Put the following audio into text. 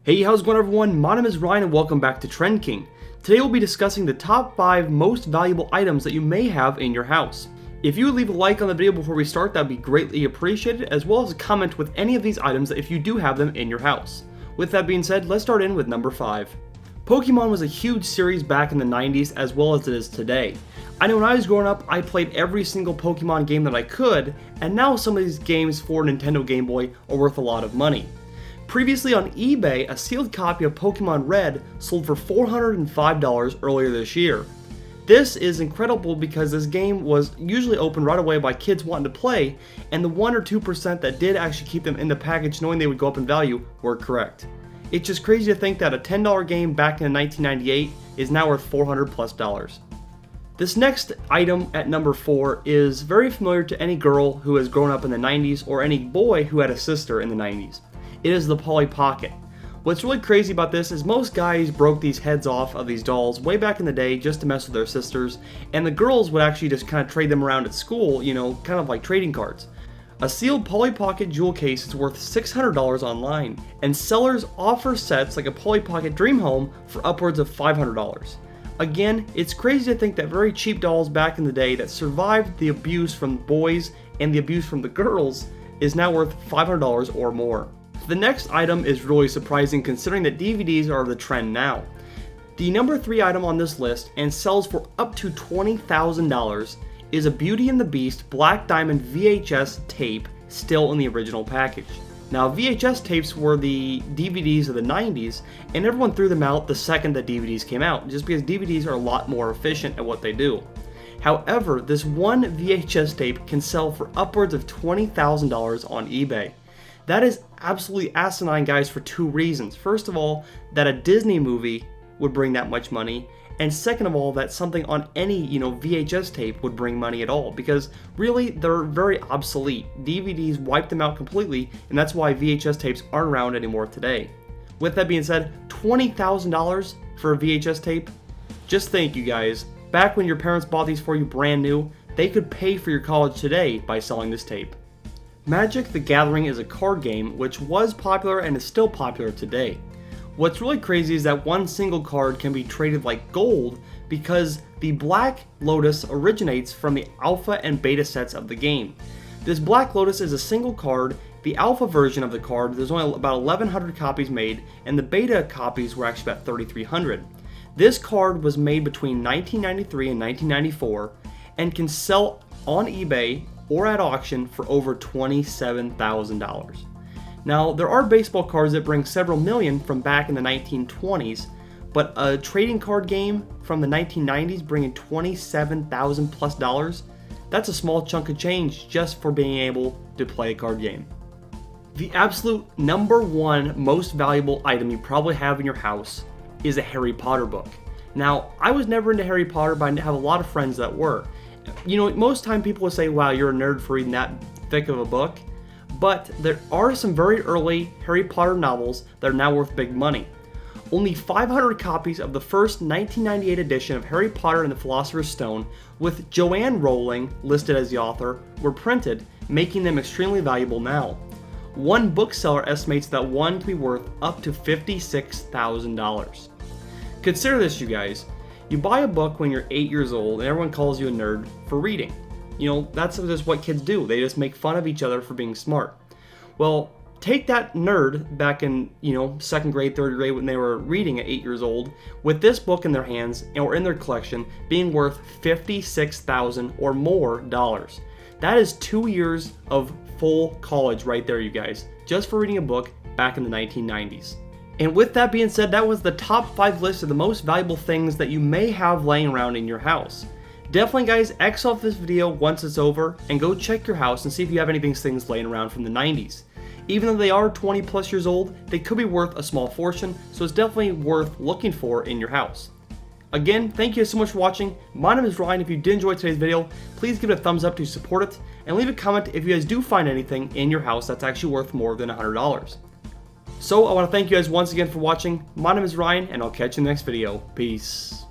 Hey, how's it going everyone? My name is Ryan and welcome back to Trend King. Today we'll be discussing the top 5 most valuable items that you may have in your house. If you would leave a like on the video before we start, that would be greatly appreciated, as well as a comment with any of these items if you do have them in your house. With that being said, let's start in with number 5. Pokemon was a huge series back in the 90s as well as it is today. I know when I was growing up, I played every single Pokemon game that I could, and now some of these games for Nintendo Game Boy are worth a lot of money. Previously on eBay, a sealed copy of Pokemon Red sold for $405 earlier this year. This is incredible because this game was usually opened right away by kids wanting to play, and the 1 or 2% that did actually keep them in the package knowing they would go up in value were correct. It's just crazy to think that a $10 game back in 1998 is now worth $400+. This next item at number 4 is very familiar to any girl who has grown up in the 90s or any boy who had a sister in the 90s. It is the Polly Pocket. What's really crazy about this is most guys broke these heads off of these dolls way back in the day just to mess with their sisters, and the girls would actually just kind of trade them around at school, kind of like trading cards. A sealed Polly Pocket jewel case is worth $600 online, and sellers offer sets like a Polly Pocket Dream Home for upwards of $500. Again, it's crazy to think that very cheap dolls back in the day that survived the abuse from the boys and the abuse from the girls is now worth $500 or more. The next item is really surprising considering that DVDs are the trend now. The number 3 item on this list, and sells for up to $20,000, is a Beauty and the Beast Black Diamond VHS tape still in the original package. Now VHS tapes were the DVDs of the 90s, and everyone threw them out the second that DVDs came out, just because DVDs are a lot more efficient at what they do. However, this one VHS tape can sell for upwards of $20,000 on eBay. That is absolutely asinine, guys, for 2 reasons. First of all, that a Disney movie would bring that much money, and second of all, that something on any, VHS tape would bring money at all, because really, they're very obsolete. DVDs wiped them out completely, and that's why VHS tapes aren't around anymore today. With that being said, $20,000 for a VHS tape? Just think, you guys, back when your parents bought these for you brand new, they could pay for your college today by selling this tape. Magic the Gathering is a card game which was popular and is still popular today. What's really crazy is that one single card can be traded like gold because the Black Lotus originates from the alpha and beta sets of the game. This Black Lotus is a single card. The alpha version of the card, there's only about 1,100 copies made, and the beta copies were actually about 3,300. This card was made between 1993 and 1994 and can sell on eBay or at auction for over $27,000. Now, there are baseball cards that bring several million from back in the 1920s, but a trading card game from the 1990s bringing $27,000+, that's a small chunk of change just for being able to play a card game. The absolute number 1 most valuable item you probably have in your house is a Harry Potter book. Now, I was never into Harry Potter, but I have a lot of friends that were. Most time people will say, wow, you're a nerd for reading that thick of a book. But there are some very early Harry Potter novels that are now worth big money. Only 500 copies of the first 1998 edition of Harry Potter and the Philosopher's Stone, with Joanne Rowling listed as the author, were printed, making them extremely valuable now. One bookseller estimates that one can be worth up to $56,000. Consider this, you guys. You buy a book when you're 8 years old and everyone calls you a nerd for reading. That's just what kids do. They just make fun of each other for being smart. Well, take that nerd back in, 2nd grade, 3rd grade when they were reading at 8 years old, with this book in their hands or in their collection being worth $56,000 or more dollars. That is 2 years of full college right there, you guys, just for reading a book back in the 1990s. And with that being said, that was the top 5 list of the most valuable things that you may have laying around in your house. Definitely, guys, X off this video once it's over and go check your house and see if you have any of these things laying around from the 90s. Even though they are 20+ years old, they could be worth a small fortune, so it's definitely worth looking for in your house. Again, thank you so much for watching. My name is Ryan. If you did enjoy today's video, please give it a thumbs up to support it, and leave a comment if you guys do find anything in your house that's actually worth more than $100. So I want to thank you guys once again for watching. My name is Ryan, and I'll catch you in the next video. Peace.